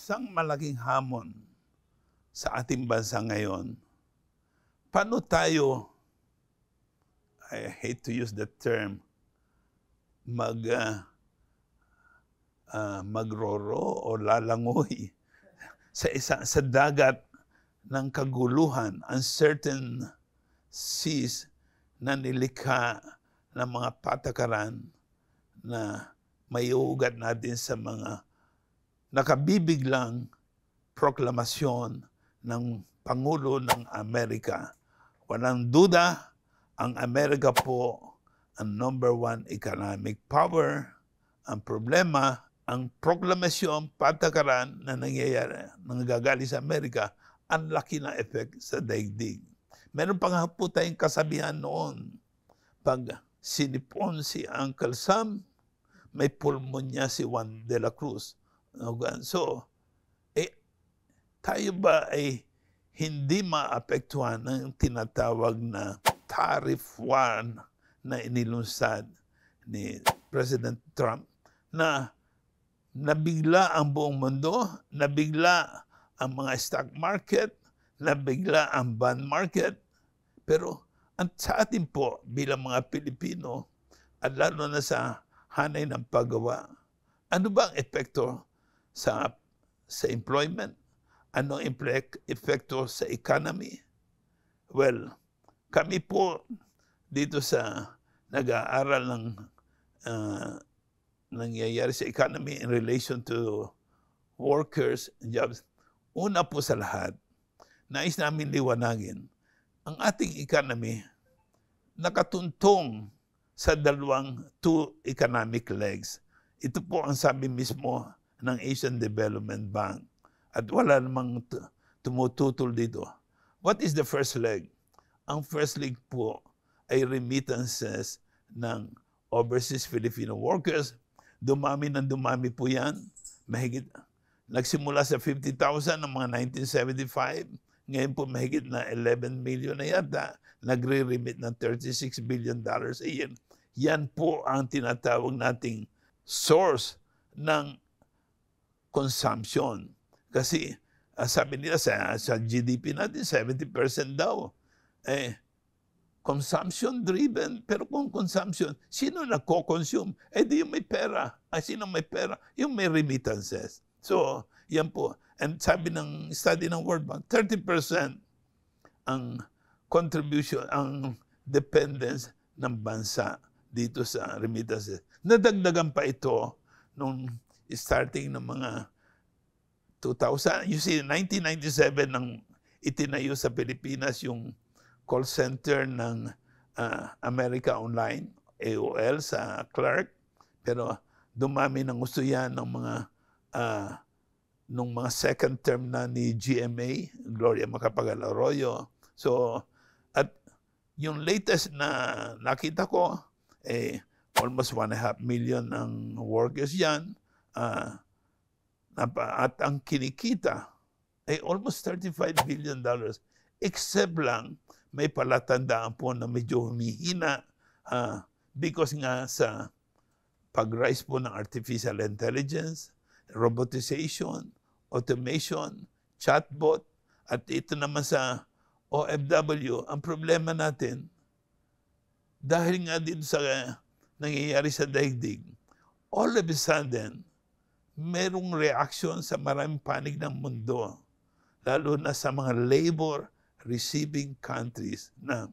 isang malaking hamon sa ating bansa ngayon. Paano tayo, I hate to use the term, magroro o lalangoy sa dagat ng kaguluhan, uncertain seas na nilikha ng mga patakaran na may ugat natin sa mga nakabibiglang proklamasyon ng Pangulo ng Amerika. Walang duda, ang Amerika po ang #1 economic power. Ang problema, ang proklamasyon, patakaran na nangyayari, nanggagaling sa Amerika, ang laki ng effect sa daigdig. Meron pa nga po tayong kasabihan noon, pag sinipon si Uncle Sam, may pulmonya si Juan de la Cruz. So, tayo ba ay hindi maapektuhan ng tinatawag na Tariff 1 na inilunsad ni President Trump, na nabigla ang buong mundo, nabigla ang mga stock market, nabigla ang bond market. Pero sa atin po bilang mga Pilipino, at lalo na sa hanay ng paggawa, ano ba ang epekto sa employment? Anong epekto sa economy? Well, kami po dito sa nag-aaral ng nangyayari sa economy in relation to workers and jobs. Una po sa lahat, nais namin liwanagin, ang ating economy nakatuntong sa two economic legs. Ito po ang sabi mismo ng Asian Development Bank. At wala namang tumututol dito. What is the first leg? Ang first leg po ay remittances ng overseas Filipino workers. Dumami ng dumami po yan. Mahigit, nagsimula sa 50,000 ng mga 1975. Ngayon po mahigit na 11 million na yata. Nagre-remit ng $36 billion a year. Yan po ang tinatawag nating source ng consumption. Kasi sabi nila sa GDP natin, 70% daw. Consumption-driven. Pero kung consumption, sino nagko-consume? Di yung may pera. Sino may pera? Yung may remittances. So, yan po. And sabi ng study ng World Bank, 30% ang contribution, ang dependence ng bansa dito sa remittances. Nadagdagan pa ito nung starting ng mga 2000. You see, 1997 nang itinayo sa Pilipinas yung call center ng America Online, AOL, sa Clark. Pero dumami ng gusto yan ng mga nung mga second term na ni GMA, Gloria Macapagal-Arroyo. So, at yung latest na nakita ko, almost 1.5 million ng workers yan. At ang kinikita ay almost $35 billion. Except lang, may palatandaan po na medyo humihina because nga sa pag-rise po ng artificial intelligence, robotization, automation, chatbot, at ito naman sa OFW, ang problema natin, dahil nga din sa nangyayari sa daigdig, all of a sudden, merong reaction sa maraming panig ng mundo, lalo na sa mga labor-receiving countries na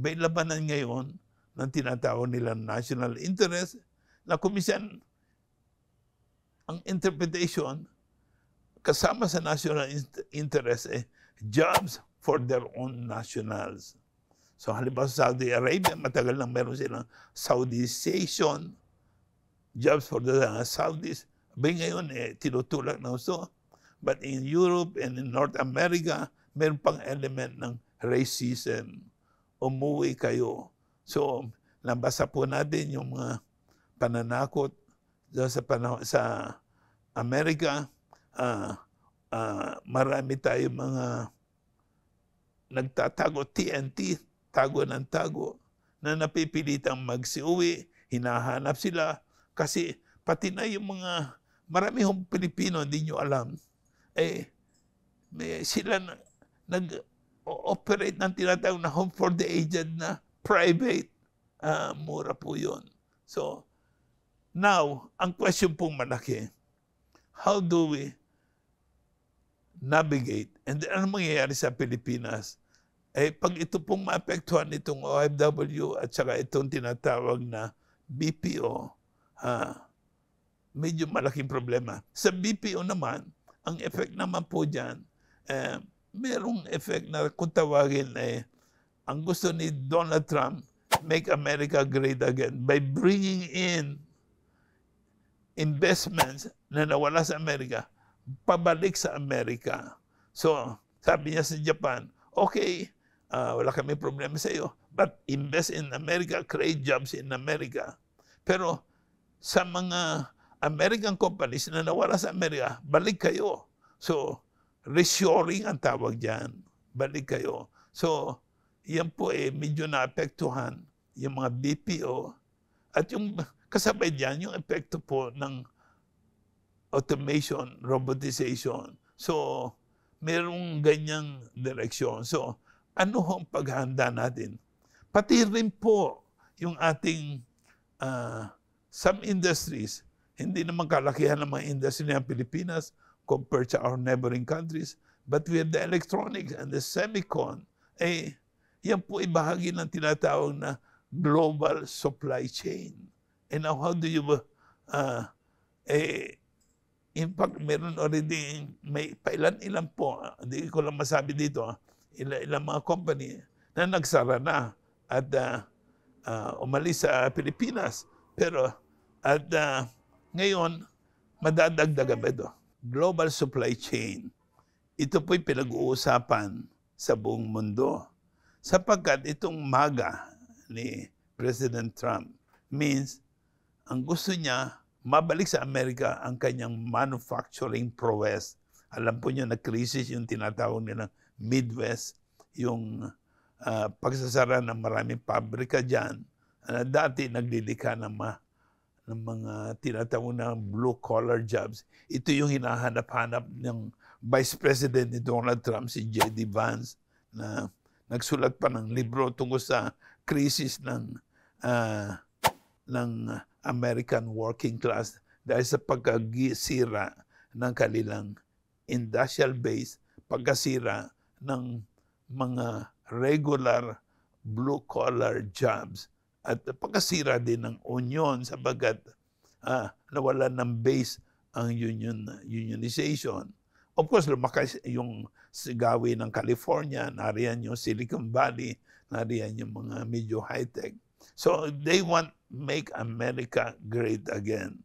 may labanan ngayon ng tinatawag nila national interest, na kumisan ang interpretation kasama sa national interest jobs for their own nationals. So halimbawa sa Saudi Arabia, matagal nang meron silang Saudization, jobs for the Saudis. Ngayon, tinutulak na gusto. But in Europe and in North America, meron pang element ng racism. Umuwi kayo. So, nabasa po natin yung mga pananakot sa Amerika. Marami tayo mga nagtatago, TNT, tago ng tago, na napipilitang magsiuwi, hinahanap sila, kasi pati na yung mga, marami hong Pilipino, hindi nyo alam, sila nag-operate ng tinatawag na home for the aged na private. Mura po yun. So, now, ang question pong malaki, how do we navigate? And ano mangyayari sa Pilipinas? Pag ito pong maapektuhan itong OFW at saka itong tinatawag na BPO, medyo malaking problema. Sa BPO naman, ang effect naman po dyan, merong effect na kung tawagin ang gusto ni Donald Trump, make America great again by bringing in investments na nawala sa Amerika, pabalik sa Amerika. So, sabi niya sa Japan, okay, wala kami problema sa iyo, but invest in America, create jobs in America. Pero sa mga American companies na nawala sa Amerika, balik kayo. So, reshoring ang tawag dyan. Balik kayo. So, yan po medyo naapektuhan yung mga BPO. At yung kasabay dyan, yung epekto po ng automation, robotization. So, merong ganyang direksyon. So, ano ang paghahanda natin? Pati rin po yung ating some industries, hindi naman kalakihan ng mga industry ng Pilipinas compared to our neighboring countries, but we have the electronics and the semicon. Yan po ay bahagi ng tinatawag na global supply chain. And now, how do you, in fact, meron already, may pailan-ilan po, hindi ko lang masabi dito, ilang mga company na nagsara na at umalis sa Pilipinas. Pero, ngayon, madadagdagan ba ito? Global supply chain. Ito po'y pinag-uusapan sa buong mundo. Sapagkat itong MAGA ni President Trump means ang gusto niya mabalik sa Amerika ang kanyang manufacturing prowess. Alam po niyo na krisis yung tinatawag nila Midwest, yung pagsasara ng maraming pabrika dyan. Dati naglilika ng mga tinatawag na blue-collar jobs. Ito yung hinahanap-hanap ng Vice President ni Donald Trump, si J.D. Vance, na nagsulat pa ng libro tungkol sa krisis ng American working class dahil sa pagkasira ng kanilang industrial base, pagkasira ng mga regular blue-collar jobs at pagkasira din ng union sabagat nawalan ng base ang unionization. Of course, lumakas yung gawin ng California, nariyan yung Silicon Valley, nariyan yung mga medyo high-tech. So they want make America great again.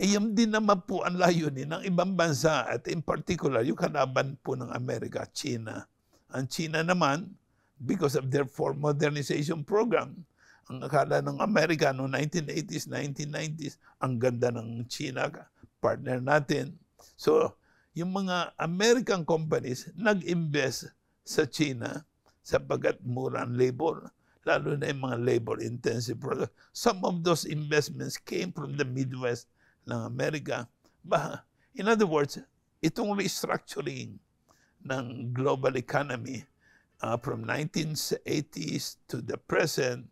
Yung din naman po ang layunin ng ibang bansa at in particular yung kalaban po ng Amerika, China. Ang China naman, because of their modernization program, ang akala ng Amerika noong 1980s, 1990s, ang ganda ng China, partner natin. So, yung mga American companies nag-invest sa China sapagkat mura ang labor, lalo na yung mga labor-intensive products. Some of those investments came from the Midwest ng Amerika. In other words, itong restructuring ng global economy from 1980s to the present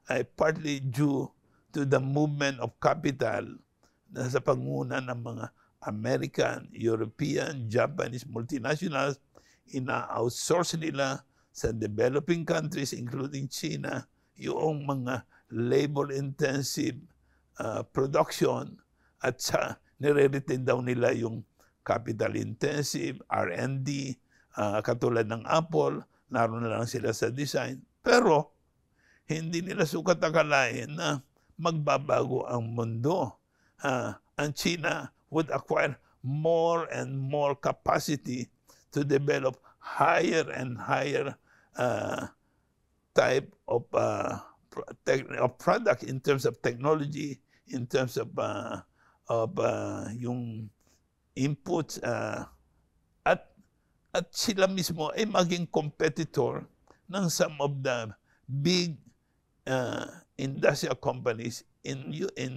ay partly due to the movement of capital na sa panguna ng mga American, European, Japanese multinationals, ina-outsource nila sa developing countries including China yung mga labor-intensive production at nire-retain daw nila yung capital-intensive, R&D, katulad ng Apple, naroon na lang sila sa design. Pero hindi nila sukat akalain na magbabago ang mundo. Ang China would acquire more and more capacity to develop higher and higher type of product in terms of technology, in terms of yung inputs at sila mismo ay maging competitor ng some of the big industrial companies in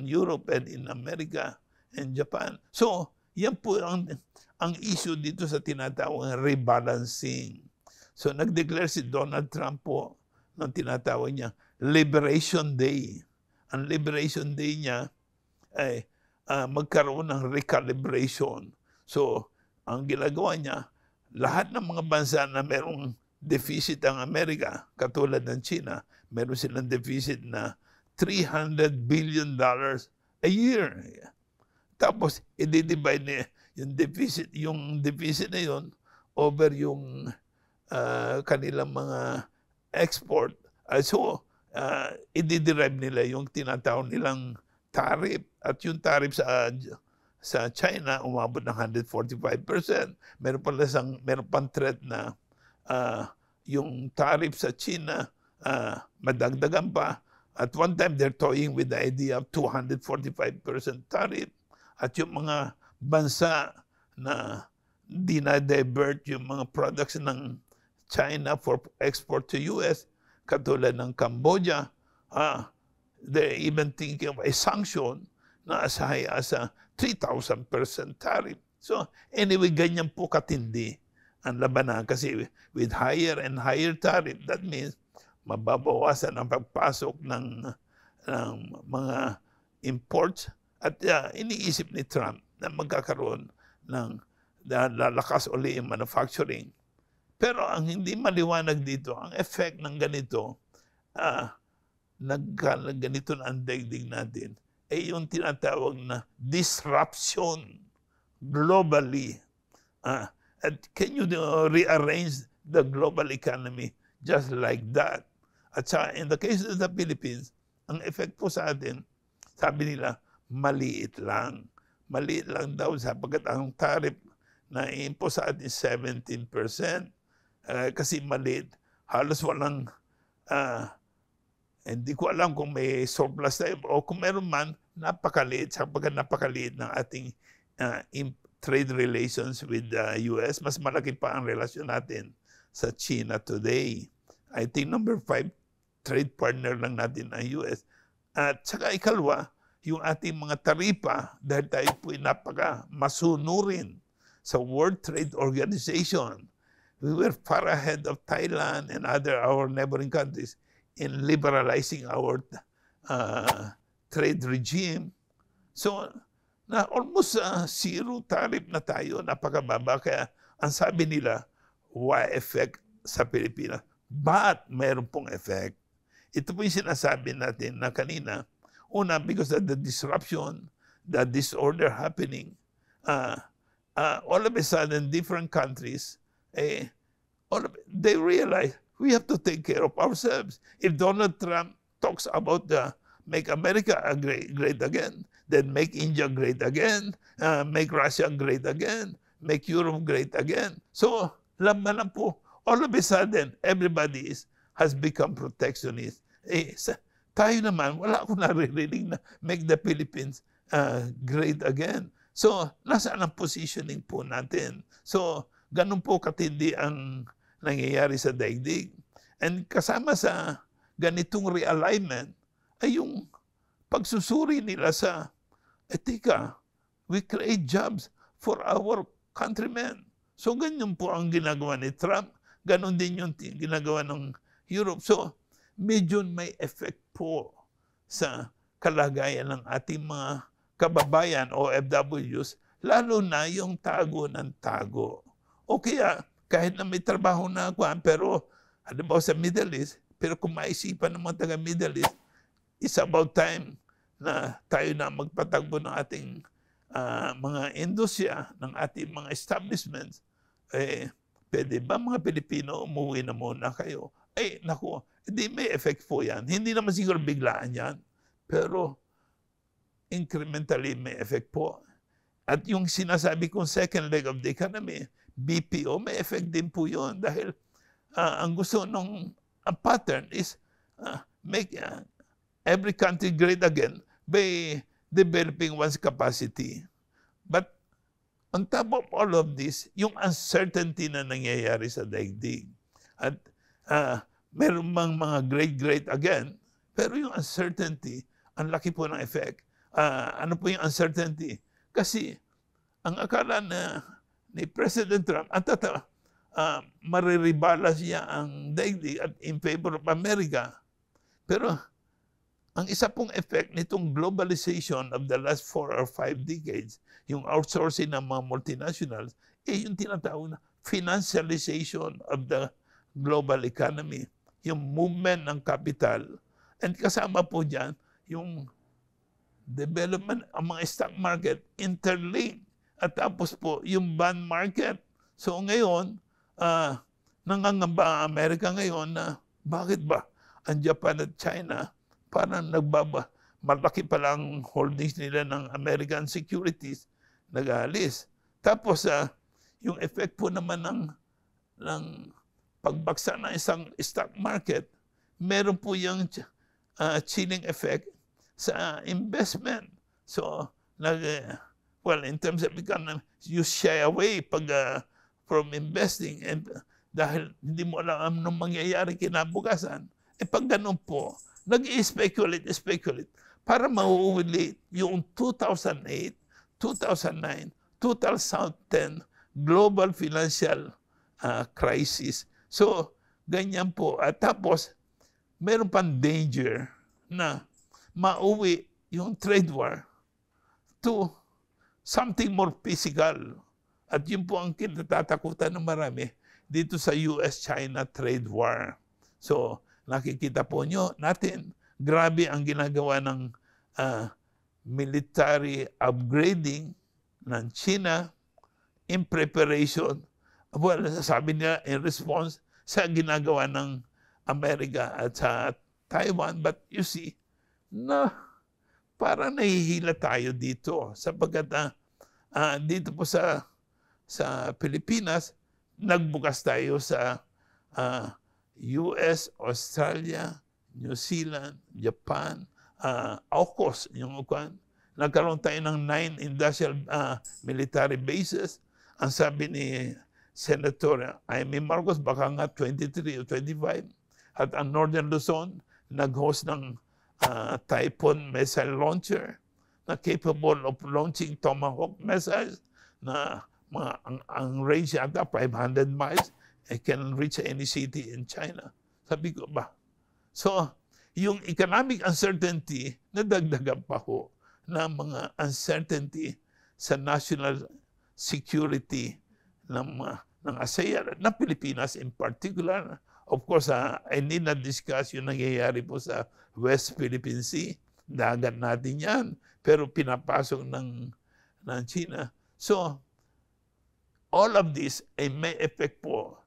Europe and in America and Japan. So, yan po ang issue dito sa tinatawag rebalancing. So nag-declare si Donald Trump po ng tinatawag niya Liberation Day. Ang Liberation Day niya ay magkaroon ng recalibration. So ang ginagawa niya, lahat ng mga bansa na merong deficit ang Amerika, katulad ng China, meron silang deficit na $300 billion a year. Tapos, i-divide niya yung deficit na yun over yung kanilang mga export. So, i-derive nila yung tinatawag nilang tariff. At yung tariff sa China, umabot ng 145%. Meron pang threat na yung tariff sa China, madagdagan pa. At one time, they're toying with the idea of 245% tariff. At yung mga bansa na dinadivert yung mga products ng China for export to US, katulad ng Cambodia, they're even thinking of a sanction na as high as a 3,000% tariff. So anyway, ganyan po katindi ang labanan kasi with higher and higher tariff, that means mababawasan ang pagpasok ng mga imports at iniisip ni Trump na magkakaroon ng lalakas uli yung manufacturing. Pero ang hindi maliwanag dito, ang effect ng ganito, ganito na ang daigdig natin, ay yung tinatawag na disruption globally. And can you rearrange the global economy just like that? At saka, in the case of the Philippines, ang effect po sa atin, sabi nila, maliit lang. Maliit lang daw sapagkat ang tariff na impose sa atin 17%. Kasi maliit. Halos walang, hindi ko alam kung may surplus tayo o kung meron man, napakaliit. Sapagkat napakaliit ng ating trade relations with the US. Mas malaki pa ang relasyon natin sa China today. I think number 5 trade partner lang natin ang US. At saka ikalwa, yung ating mga taripa, dahil tayo po'y napaka-masunurin sa World Trade Organization. We were far ahead of Thailand and our neighboring countries in liberalizing our trade regime. So, na almost zero tariff na tayo, napakababa. Kaya ang sabi nila, why effect sa Pilipinas? But mayroon pong effect. Ito po yung sinasabi natin na kanina. Una, because of the disruption, the disorder happening, all of a sudden, different countries, they realize we have to take care of ourselves. If Donald Trump talks about make America great again, then make India great again, make Russia great again, make Europe great again. So, laman lang po, all of a sudden, everybody has become protectionist. Tayo naman, wala akong naririnig na make the Philippines great again. So, nasaan ang positioning po natin? So, ganun po katindi ang nangyayari sa daigdig. And kasama sa ganitong realignment ay yung pagsusuri nila sa etika. We create jobs for our countrymen. So, ganyan po ang ginagawa ni Trump. Ganon din yung ginagawa ng Europe. So, medyo may effect po sa kalagayan ng ating mga kababayan o OFWs, lalo na yung tago ng tago. O kaya, kahit na may trabaho na ako, pero halimbawa sa Middle East, pero kung maisipan ng mga taga-Middle East, it's about time na tayo na magpatagbo ng ating mga industriya, ng ating mga establishments. Pwede ba mga Pilipino umuwi na muna kayo? Naku, hindi may effect po yan. Hindi naman siguro biglaan yan. Pero incrementally may effect po. At yung sinasabi kong second leg of the economy, BPO, may effect din po yun. Dahil ang gusto ng pattern is make every country great again by developing one's capacity. But on top of all of this, yung uncertainty na nangyayari sa daigdig. At meron mang mga great again, pero yung uncertainty, ang laki po ng effect. Ano po yung uncertainty? Kasi ang akala ni President Trump, mariribala siya ang daigdig at in favor of America. Pero ang isa pong effect nitong globalization of the last 4 or 5 decades, yung outsourcing ng mga multinationals, yung tinatawag na financialization of the global economy, yung movement ng capital. And kasama po dyan, yung development ang mga stock market, interlinked. At tapos po, yung bond market. So ngayon, nangangamba ang Amerika ngayon na bakit ba ang Japan at China parang malaki pa lang holdings nila ng American securities, nag-aalis. Tapos yung effect po naman ng pagbagsak ng isang stock market, meron po yung chilling effect sa investment. So, well, in terms of economy, you shy away from investing, and dahil hindi mo alam anong mangyayari kinabukasan, pag ganun po, nag-speculate para mauuli yung 2008, 2009, 2010 global financial crisis. So, ganyan po. At tapos, meron pang danger na mauwi yung trade war to something more physical. At yun po ang kinatatakutan ng marami dito sa US-China trade war. So, nakikita po natin, grabe ang ginagawa ng military upgrading ng China in preparation, well, sabi niya in response sa ginagawa ng Amerika at sa Taiwan. But you see, parang nahihila tayo dito sapagkat dito po sa Pilipinas, nagbukas tayo sa US, Australia, New Zealand, Japan, AUKUS, yung nagkaroon tayo ng 9 industrial military bases. Ang sabi ni Senator Amy Marcos, baka nga 23 o 25. At ang Northern Luzon, nag-host ng Typhoon missile launcher na capable of launching Tomahawk missiles na ang range yata 500 miles. It can reach any city in China. Sabi ko ba? So, yung economic uncertainty, nadagdagan pa ho na mga uncertainty sa national security ng ASEAN, ng Pilipinas in particular. Of course, I need not discuss yung nangyayari po sa West Philippine Sea. Dagat natin yan, pero pinapasok ng China. So, all of this ay may effect po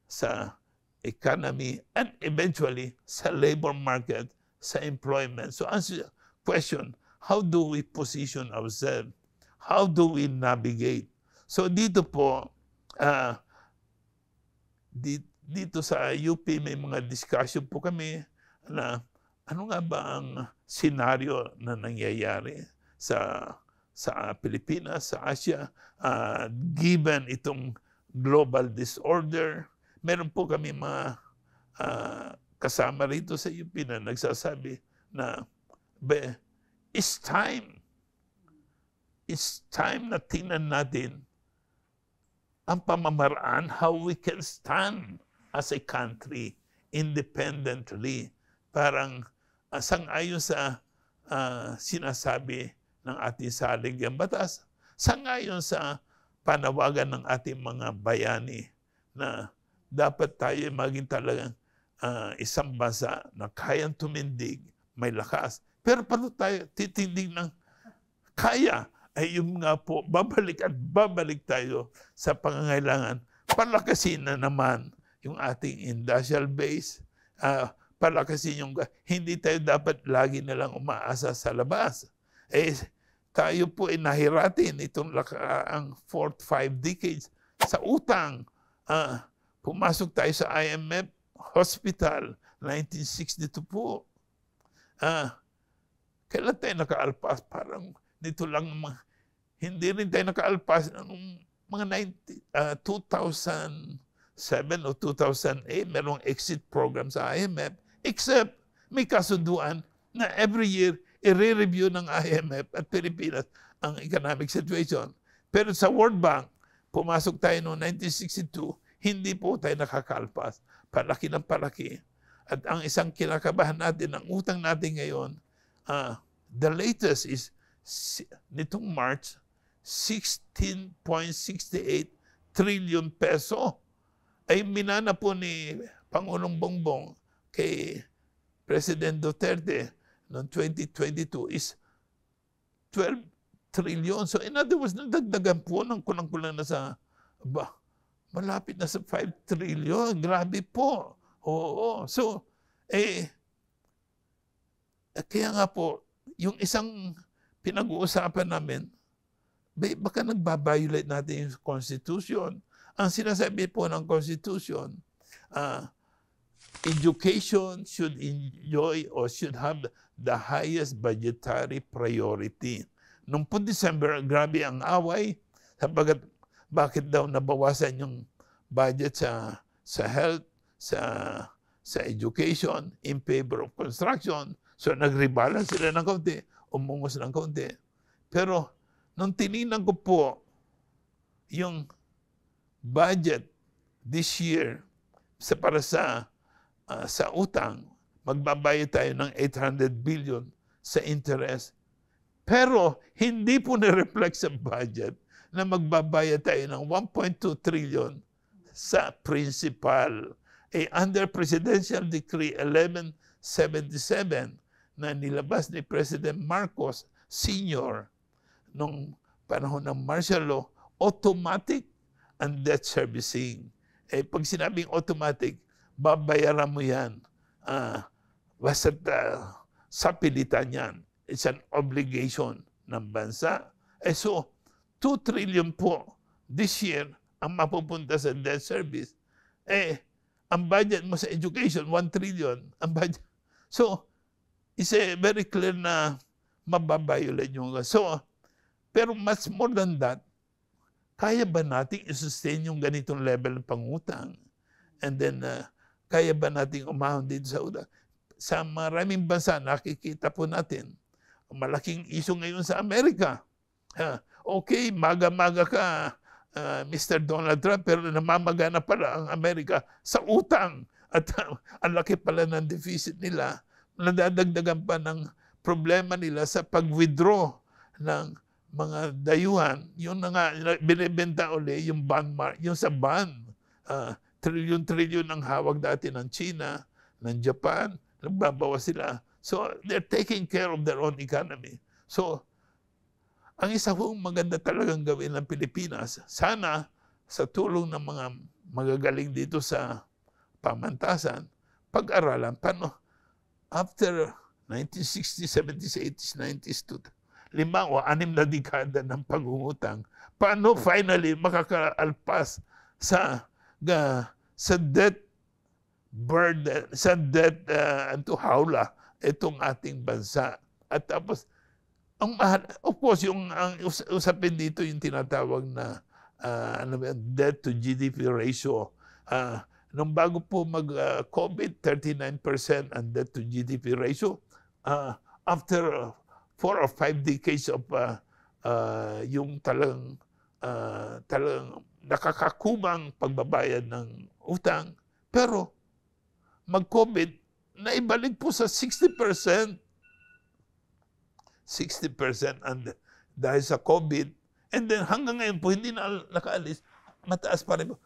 sa economy and eventually sa labor market, sa employment. So answer the question, how do we position ourselves? How do we navigate? So dito po, dito sa UP may mga discussion po kami na ano nga ba ang senaryo na nangyayari sa Pilipinas, sa Asia, given itong global disorder. Meron po kami mga kasama rito sa UP na nagsasabi na it's time na tingnan natin ang pamamaraan how we can stand as a country independently. Parang sang-ayon sa sinasabi ng ating saligang batas, sang-ayon sa panawagan ng ating mga bayani na dapat tayo maging talagang isang bansa na kayang tumindig, may lakas. Pero paano tayo titindig ng kaya? Ay yung nga po, babalik at babalik tayo sa pangangailangan. Palakasin na naman yung ating industrial base. Palakasin yung, hindi tayo dapat lagi na lang umaasa sa labas. Tayo po ay nahiratin itong ang 4, 5 decades sa utang. Pumasok tayo sa IMF Hospital, 1962 po. Kailan tayo nakaalpas? Parang nito lang, hindi rin tayo nakaalpas noong mga 2007 o 2008, merong exit program sa IMF, except may kasunduan na every year, i-review ng IMF at Pilipinas ang economic situation. Pero sa World Bank, pumasok tayo noong 1962, hindi po tayo nakakalpas. Palaki ng palaki. At ang isang kinakabahan natin, ang utang natin ngayon, the latest is nitong March, 16.68 trillion peso. Ay minana po ni Pangulong Bongbong kay President Duterte noong 2022 is 12 trillion. So in other words, nagdagdagan po ng kulang-kulang na sa, malapit na sa 5 trillion. Grabe po. Oo. So, kaya nga po, yung isang pinag-uusapan namin, baka nagbabiolate natin yung Constitution. Ang sinasabi po ng Constitution, education should enjoy or should have the highest budgetary priority. Noong po December, grabe ang away, sapagat bakit daw nabawasan yung budget sa health, sa education, in favor of construction. So nag-rebalance sila ng kaunti, umungos ng kaunti. Pero nung tininan ko po yung budget this year para sa utang, magbabayad tayo ng 800 billion sa interest. Pero hindi po na-reflect sa budget na magbabayad tayo ng 1.2 trillion sa principal. Under Presidential Decree 1177 na nilabas ni President Marcos Sr. nung panahon ng martial law, automatic ang debt servicing. Pag sinabing automatic, babayaran mo yan. Basta sa pilitan yan. It's an obligation ng bansa. So, 2 trillion po this year ang mapupunta sa debt service. Ang budget mo sa education, 1 trillion. Ang budget. So, it's very clear na mababiolate yung. So, pero much more than that, kaya ba nating i-sustain yung ganitong level ng pangutang? And then, kaya ba nating umahon dito sa utang? Sa maraming bansa, nakikita po natin, malaking issue ngayon sa Amerika. Okay, maga-maga ka, Mr. Donald Trump, pero namamagana pala ang Amerika sa utang. At ang laki pala ng deficit nila, nadadagdagan pa ng problema nila sa pag-withdraw ng mga dayuhan. Yung na nga, binibenta uli yung bond market, yung sa bond. Trilyon-trilyon ang hawag dati ng China, ng Japan, nagbabawas sila. So, they're taking care of their own economy. So, ang isa pong maganda talagang gawin ng Pilipinas, sana sa tulong ng mga magagaling dito sa pamantasan, pag-aralan, paano after 1960s, 70s, 80s, 90s, 5 o 6 na dekada ng pangungutang, paano finally makakaalpas sa debt burden, sa debt hawla itong ating bansa. At tapos, ang mahal, of course, ang usapin dito yung tinatawag na debt to GDP ratio. Nung bago po mag-COVID, 39% ang debt to GDP ratio. After 4 or 5 decades of yung talagang nakakakubang pagbabayad ng utang, pero mag-COVID, naibalik po sa 60%. 60% and dahil sa COVID. And then hanggang ngayon po, hindi na nakaalis, mataas pa rin po.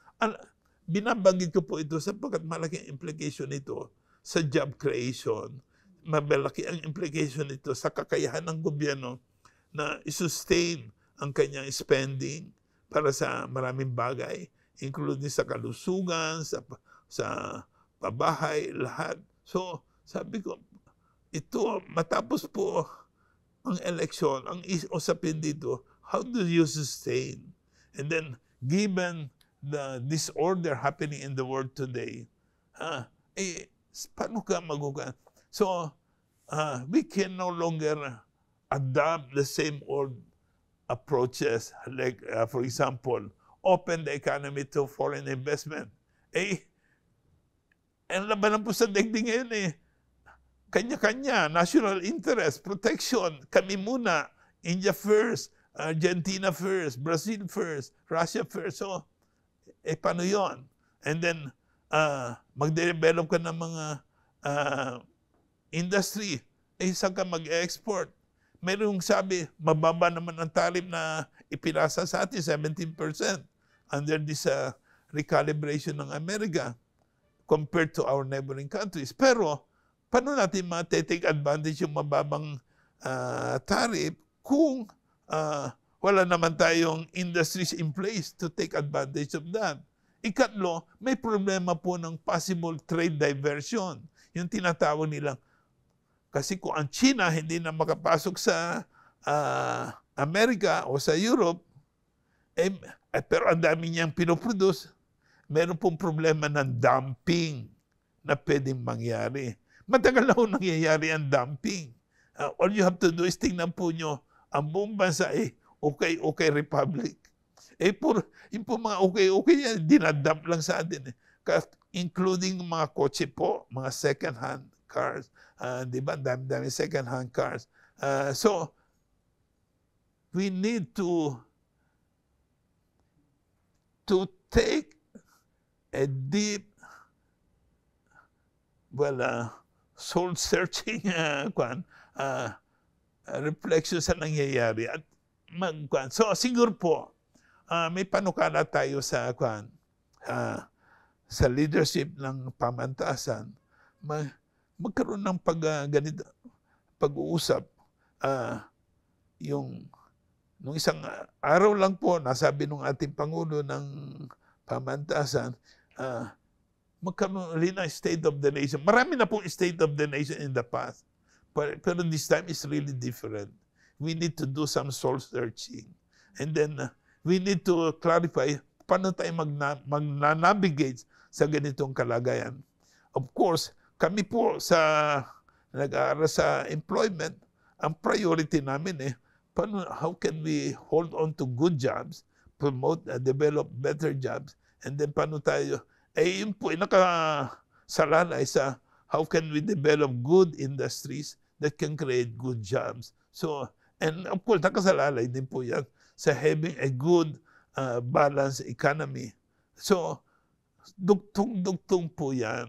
Binabanggit ko po ito sapagkat malaking implication nito sa job creation. Mabalaki ang implication nito sa kakayahan ng gobyerno na i-sustain ang kanyang spending para sa maraming bagay, including sa kalusugan, sa pabahay, lahat. So, sabi ko, ito, matapos po ang eleksyon, ang usapin dito, how do you sustain? And then, given the disorder happening in the world today, paano ka magugan? So, we can no longer adopt the same old approaches. Like, for example, open the economy to foreign investment. Ang labanan po sa daigdig ngayon kanya-kanya, national interest, protection, kami muna, India first, Argentina first, Brazil first, Russia first. So, paano yun? And then, mag-develop ka ng mga industry. Saan ka mag-export? Mayroong sabi, mababa naman ang tariff na ipinasa sa atin, 17% under this recalibration ng Amerika compared to our neighboring countries. Pero, paano natin ma-take advantage yung mababang tariff kung wala naman tayong industries in place to take advantage of that? Ikatlo, may problema po ng possible trade diversion. Yung tinatawag nilang, kasi kung ang China hindi na makapasok sa Amerika o sa Europe, pero ang dami niyang pinoproduce, meron pong problema ng dumping na pwedeng mangyari. Matagal na ho nangyayari ang dumping. All you have to do is tingnan po nyo, ang buong bansa okay republic. Yung po mga okay yan, dinadump lang sa atin. Including mga kotse po, mga second-hand cars. Di ba? Dami second-hand cars. So, we need to take a deep, soul-searching reflection sa nangyayari at so siguro po may panukala tayo sa sa leadership ng pamantasan, magkaroon ng pag-uusap. Nung isang araw lang po, nasabi nung ating Pangulo ng pamantasan, magkaroon rin ng State of the Nation. Marami na pong State of the Nation in the past. Pero this time is really different. We need to do some soul searching. And then we need to clarify paano tayo mag-navigate sa ganitong kalagayan. Of course, kami po sa nag-aaral sa employment, ang priority namin how can we hold on to good jobs, promote, develop better jobs, and then paano tayo, yun po, nakasalalay sa how can we develop good industries that can create good jobs. So, and of course, nakasalalay din po yan sa having a good balanced economy. So, dugtong po yan.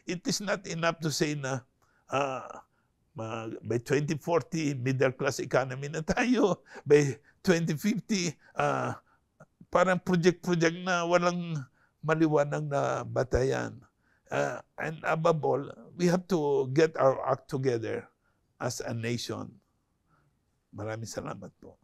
It is not enough to say na by 2040, middle-class economy na tayo. By 2050, parang project-project na walang maliwanag na batayan. And above all, we have to get our act together as a nation. Maraming salamat po.